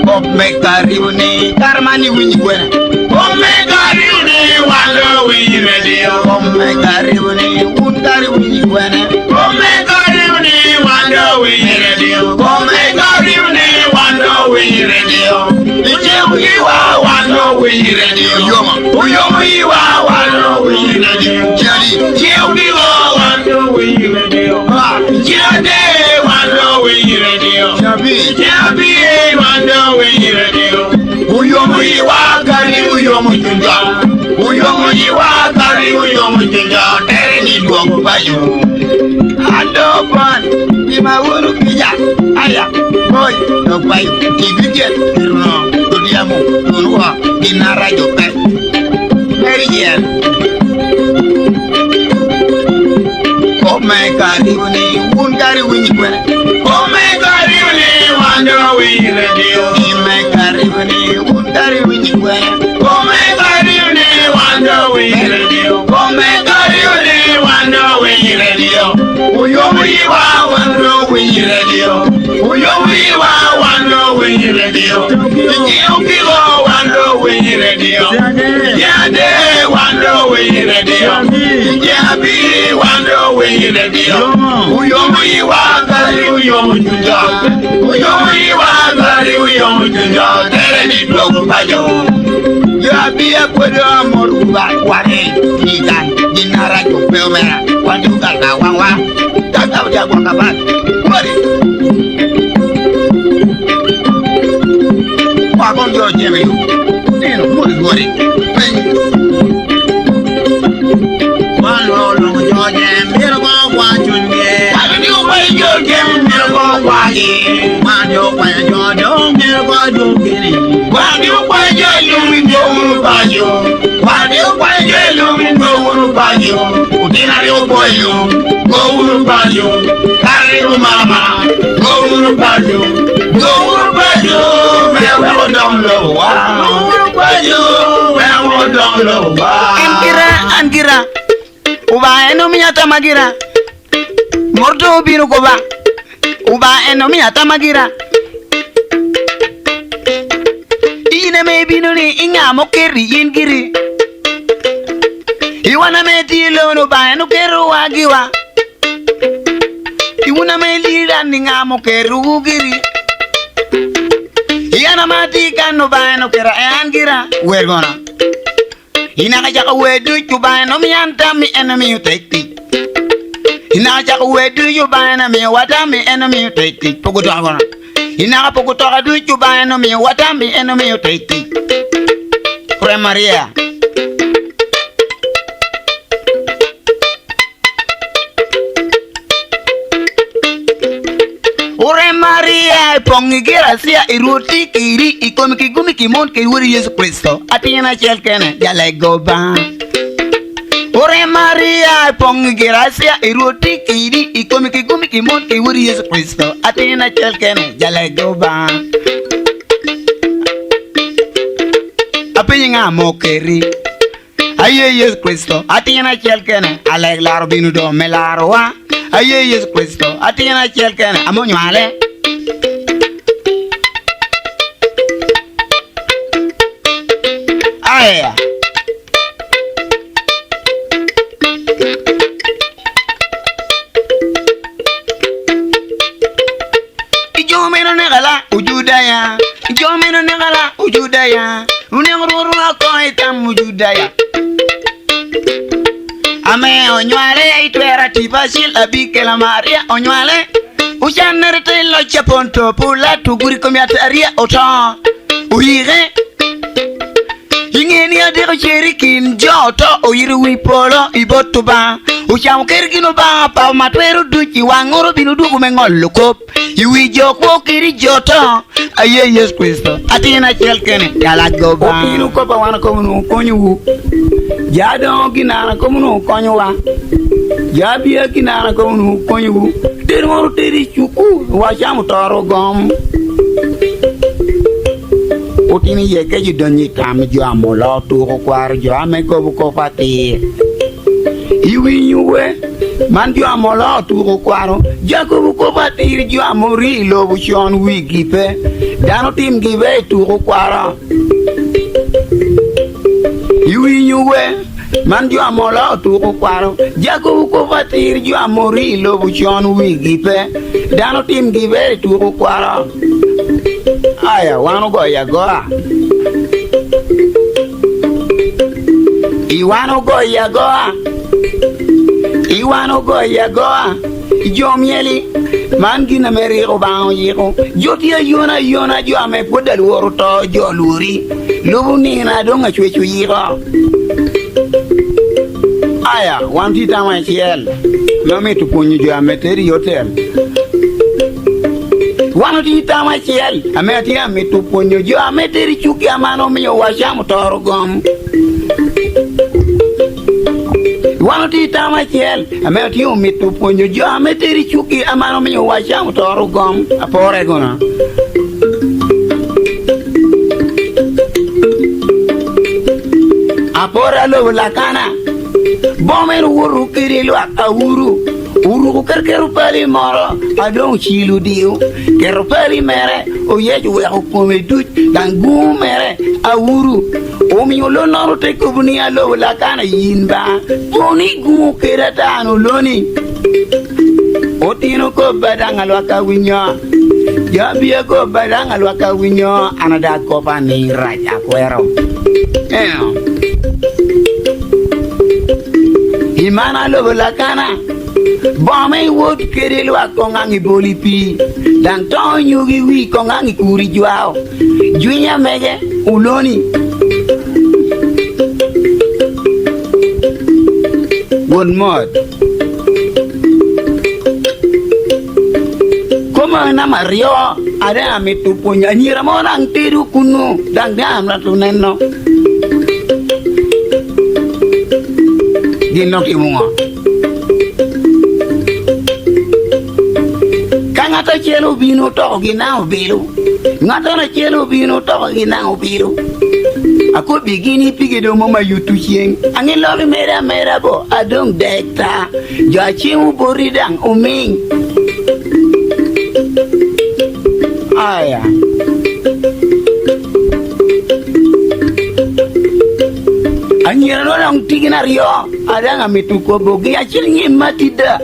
pope kariu ni karmani winyi kwene. Pope kariu ni wando winyi medio. Pope kariu ni untari winyi kwene. Pope kariu ni wando winyi medio. Pope kariu ni wando winyi medio. Uyiwa wano winyi radio Uyoma uyiwa wano winyi radio Uyiwa wano winyi radio Jade wano winyi radio Jabi wando we radio. Uyomu iwakari uyomu tunja. Uyomu iwakari uyomu tunja. Tere ni duomu bayo. Adopan ima wuru kija. Aya boy no bayo. Ibije no tudiamu tunwa dinara jope. Meridian. Oh my God, you won't carry when you win. Oh my God, you wonder we radio. Oh my God, you won't carry when you win. Oh my God, you wonder we radio. Oh my God, you wonder we radio. Oh you wonder we radio. Oh you wonder we radio. You people wonder we radio. Yeah, they wonder we radio. Yeah, be wonder we radio. Uyomu iwakari uyomu junja. Uyomu iwakari uyomu junja. Tere ni blogu bayo. Ya biya kwedo amoru ware. Ikan dinara Chope omera. Wanjuga na wangwa. Tata uja kwa kabat. Wari. Wakon jo jeme yu. Nino muri wari. Walo long jo jem. Miro kwa kwa chunye. Walo kwa jo jem. Miro kwa kwa ye. Walo kwa jo jem. Miro kwa jo kini. Walo kwa jo lumi jo uru bayo. Walo kwa jo lumi jo uru bayo. Utina rio boyo. Go uru bayo. Kari mama. Go uru bayo. Go uru bayo. Mewe odonglo wa. Go uru bayo. Mewe odonglo wa. Angira. Uba eno minyata magira. Morto binu koba. Uba eno minyata magira. Ine me binu ni inga mokeri ingiri. Iwana me tilo no ba eno keru wagiwa. Iwana me lira ninga mokeru giri. Iana matika no ba eno kera angira. Wergona. Ina jaka wedu you buy no me anta me enemy you take it. Ina jaka wedu you buy no me wata me enemy you take it. Pogo to agona. Ina pogo to do you buy no me wata me enemy you take it. Pre Maria. Ore Maria pongigira sia iruti kiri ikomiki gumi kimon ke wuri Yesu Kristo atina chelkene ya lego ba. Ore Maria pongigira sia iruti kiri ikomiki gumi kimon ke wuri Yesu Kristo atina chelkene ya lego ba. Apinya mokeri aye Yesu Kristo atina chelkene aleg laro binu do melarwa. Aye Yesu Kristo atina chelkene amonywale. Aya Ijomeno negala ujudaya. Ijomeno negala ujudaya. Unengururu akoita mujudaya. Ame onywale itwera tibashil abikela Maria onywale. Ujanerte lo chaponto pula tuguri komiataria oto. Uire. Ingeni adero cherikin joto oyiru wipolo ibotuba. Ucham kergino ba pa matweru duchi wangoro binudu mengolo kop. Iwi joko kiri joto. Aye Yesu Kristo. Atina chelkene yala goba. Opinu kopa wana komunu konyu. Jado kinana komunu konyowa. Jabia kinana komunu konyu. Termoru teri chuku wachamu toro gom. Otini yeke jidonyi tam jo amola tu kwar jo ameko buko pati. Iwi nyuwe man jo amola tu kwaro jako buko pati jo amori lo bushon wigipe. Dano tim give tu kwara. Iwi nyuwe man jo amola tu kwaro jako buko pati jo amori lo bushon wigipe. Dano tim give tu kwara. Aya wano go ya goa. Iwano go ya goa. Iwano go ya goa. Ijo mieli man gina meri ko ba yiko joti yona jo ame podal woro to jo luri lubu ni na donga chwe yiko aya wanti tama chiel mami tu punyu jo ame teri hotel wanti tama chiel ame ti ame tu punyu jo ame teri chuki amano mi washamu toro gom wanti tama chiel ame ti umi tu punyu jo ame teri chuki amano mi washamu toro gom apore gona apora lo la kana bomen wuru kirilu akawuru uru kerkeru pali moro adong chilu diu keru pali mere o yeju we hukome duj dangu mere awuru o mi lo noro te kubuni alo la kana yinba poni gu kerata no loni o tino ko badanga lo akawinyo jabia ko badanga lo akawinyo anada ko pani raja kwero imana lo la kana bomay wot kerelo akongangi bolipi dan ton yugi wi kongangi kuri juao junya mege uloni one mod koma na mario ada amitu punya nyira morang tiru kunu dan dam ratu nenno dinok imunga kangata chelo bino to ginao biru ngata na chelo bino to ginao biru ako bigini pigedo mama yutu chieng angelo mera bo adong dekta ja chimu boridang uming aya anyira no nang tigina rio ada ngamitu ko bogi achil matida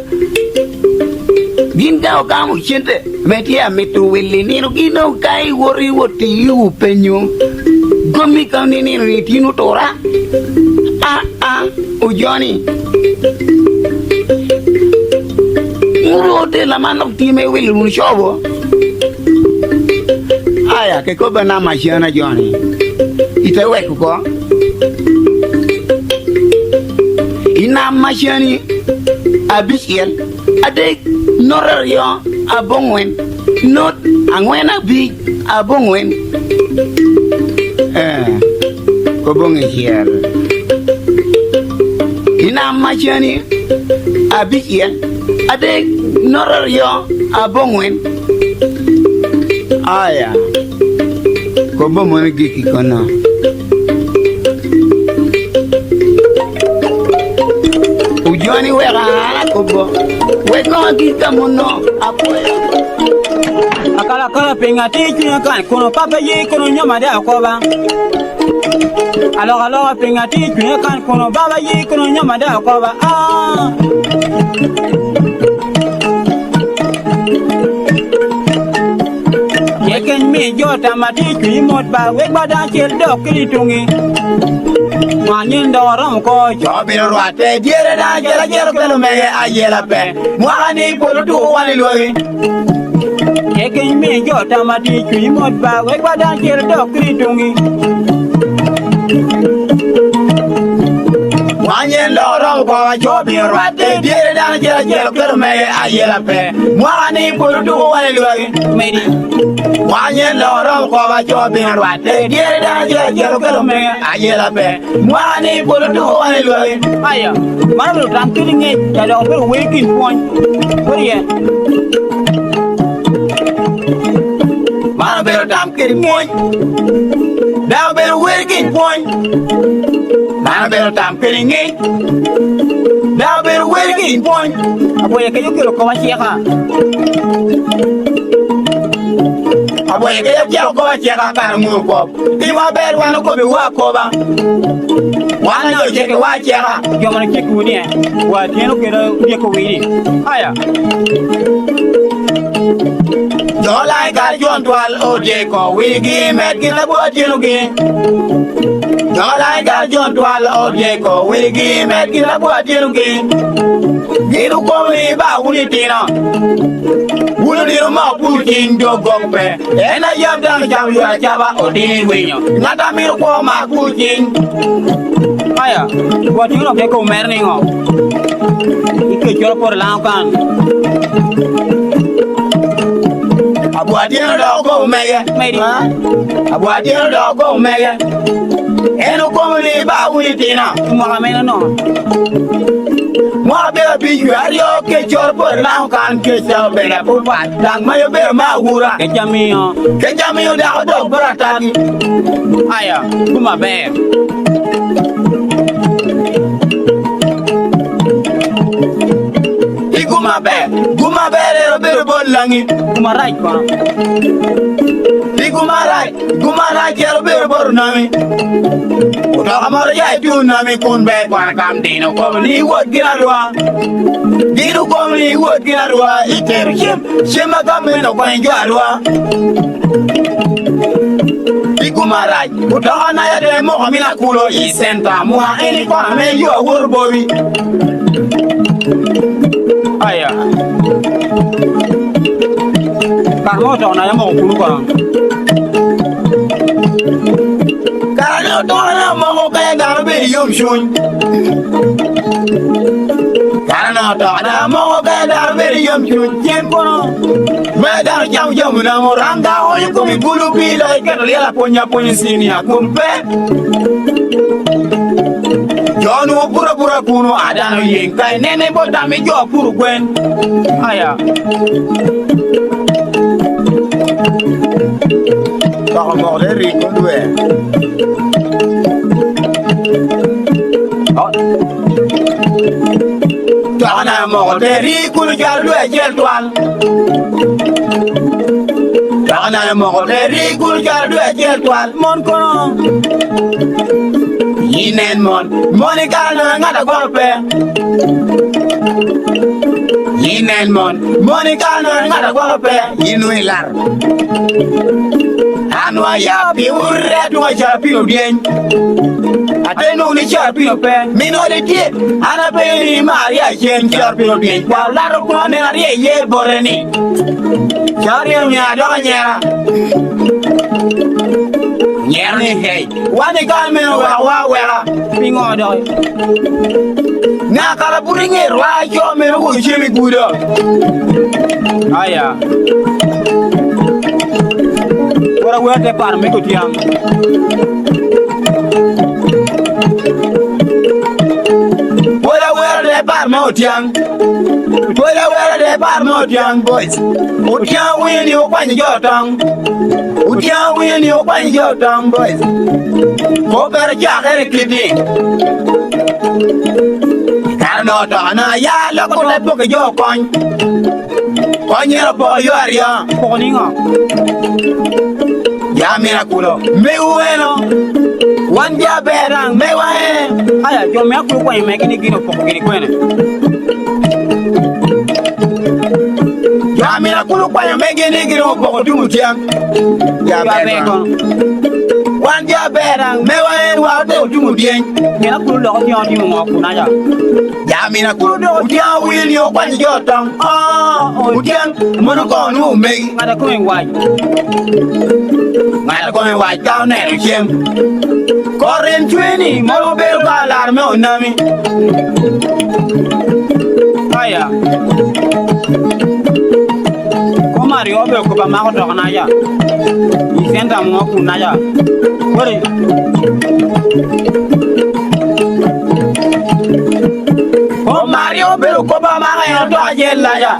ginga okamu chente metia mitu wili nino gino kai wori woti yu penyo gomi kani nino ni tinu tora ujoni urote la manok time wili un shobo aya ke ko bana mashana joni itewe ko ina mashani abisiel ade norario abongwen not angwena bi abongwen ko bongi hier ina mashani abisiel ade norario abongwen aya ko bomo giki kono ujoni wera kobo weko gika muno apoya akala penga tiki kan kono papa yi kono nyama da akoba alors penga tiki kan kono baba yi kono nyama da akoba yeken mi jota matiki mod ba we bada chel do kritungi manyin dorom ko Chope ruate diere da jera pelo mege ayela pe mwani polo tu wani lori yeken mi jota matiki mod ba we bada chel do kritungi manyin dorom ko chope ruate diere da jera pelo mege ayela pe mwani polo tu wani lori meri manyin dorom ko chope ruate diere da jera pelo mege ayela pe mwani polo tu wani lori aya mara tranquilo nge ya do pero waking point oye mara bero tam kiri point da bero waking point mara bero tam kiri nge da bero waking point aboye ke yo quiero ko chieka aboye ke yo ko chieka kan mu ko ti ma ber wan ko bi wa ko ba wan yo je ke wa chieka yo man ke ku ni wa tieno ke do ye ko wi aya do lai ga jon twal o je ko wi gi met gi la bo tienu gi do lai ga jon twal o je ko wi gi met gi la bo tienu gi giru ko mi ba uni tina Wulu di rumah puting do gompe. Ena yam dang jam ya jaba odini winyo. Ngata miru ko ma puting. Aya, buat you ke ko merni ngo. Ike jolo por langkan. Abu adino do go mege. Meri. Abu adino do go mege. Eno ko ni ba wuli tina. Mo amena no. Mo be bi yu ario ke jolo por langkan ke sa be la por ba. Dang mayo be ma wura. Ke jamio. Ke jamio da do baratani. Aya, kuma be. Guma be le be bolangi. Kuma right pa. Guma right le be bornami. Uta amar ya tu nami kun be kwan kam dino ko ni wot ginarwa. Dino ko ni wot ginarwa iter shema kam no kwan jarwa. Guma right uta na ya de mo amina kulo isenta mo eni ko me yo worbowi. Aya. Karmo to na mo kulu ko. Karano to na mo be garbe yum shun. Karano to na mo be garbe yum shun. Yen ko no. Me dar jam na mo ranga o ko mi kulu bi la ke la ponya sini akumpe. Jonu pura kuno adano yen kai nene bota mi jo puru gwen. Aya. Ka mo de ri ko dwe. Kana mo de ri ku jar dwe jel twal. Kana mo de ri ku jar dwe jel twal. Mon ko no. Inen Monica na ngada golpe. Inen Monica na ngada golpe. Inu ilar. Anwa ya piure tu ya piudien. Atenu ni ya piupe. Mino de tie. Ana pe ni Maria chen ya piudien. Kwa laro kwa ne na ye boreni. Chari nya do nya. Nyerni hey. Wani kalme wa Pingo do. Na kala buringe wa yo me wo chemi gudo. Aya. Ora wa te par me ko tiam. Wala de par mo tiang. Wala de par mo tiang boys. O tiang win yo kwa ni jotang. O tiang win yo kwa ni jotang boys. Ko ber ja gere kidi. Kano to na ya lo ko le bo ke yo kon. Ko ni ro bo yo aria. Ko ni ngo. Ya miraculo. Me bueno. Wan ja berang me wae. Aya, yo me akulu ko me kini gino poko gini kwene. Ya miraculo kwa me gino poko tumu tiang. Ya berang. Wan ja berang me wae wa de tumu tiang. Me akulu lo ko ti mo ko na ja. Ya miraculo do tiang wil yo kwa ni jotang. O tiang mo ko nu me. Ngada ko en wai. Ngada ko me wa ka ne chem. Koren chweni mo bel ka lar me onami. Aya. Ko Mario be ko ba ma ko to na ja. Ni senta mo ko na ja. Ore. Ko Mario be ko ba ma ga to ajel la ja.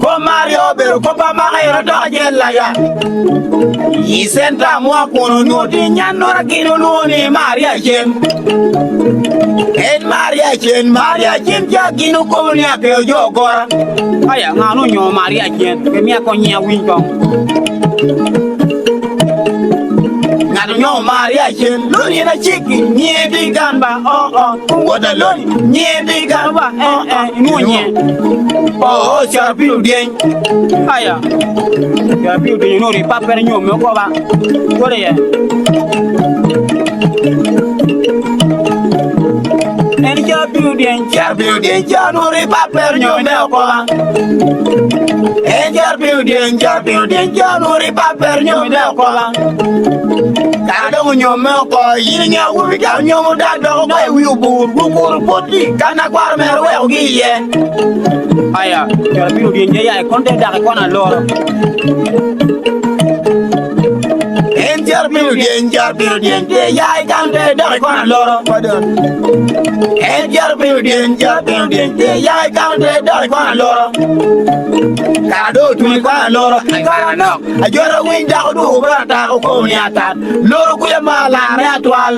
Ko Mario be ko ba ma ga to ajel la ja. Yi senta mo ko no di nyano ra kino no ni Maria chen. En Maria chen ja kino ko ni ake jo gora. Aya ngano nyo Maria jen. Ke mi ko nya win ko. Ngano nyo Maria chen lo ni na chiki ni di gamba Wada lo ni di gamba Inu nye. Sharpi udien. Aya. Ya bi de no ri pa per nyo me ko ba. Ore ye. En cha building cha no ri paper nyo me ko. En cha building cha no ri paper nyo me ko. Ka do nyo me ko yin nya wu ga nyo da do ko wi bu poti kana kwar mer we gi ye. Aya, cha building ya konte da ko na loro. Enjar building ya kante da ko na loro. Enjar building ya kante da ko na loro. Kado tu ko na loro. Kana no, ajora win da do ba ta ko ni ata. Loro ku ya mala re atwal.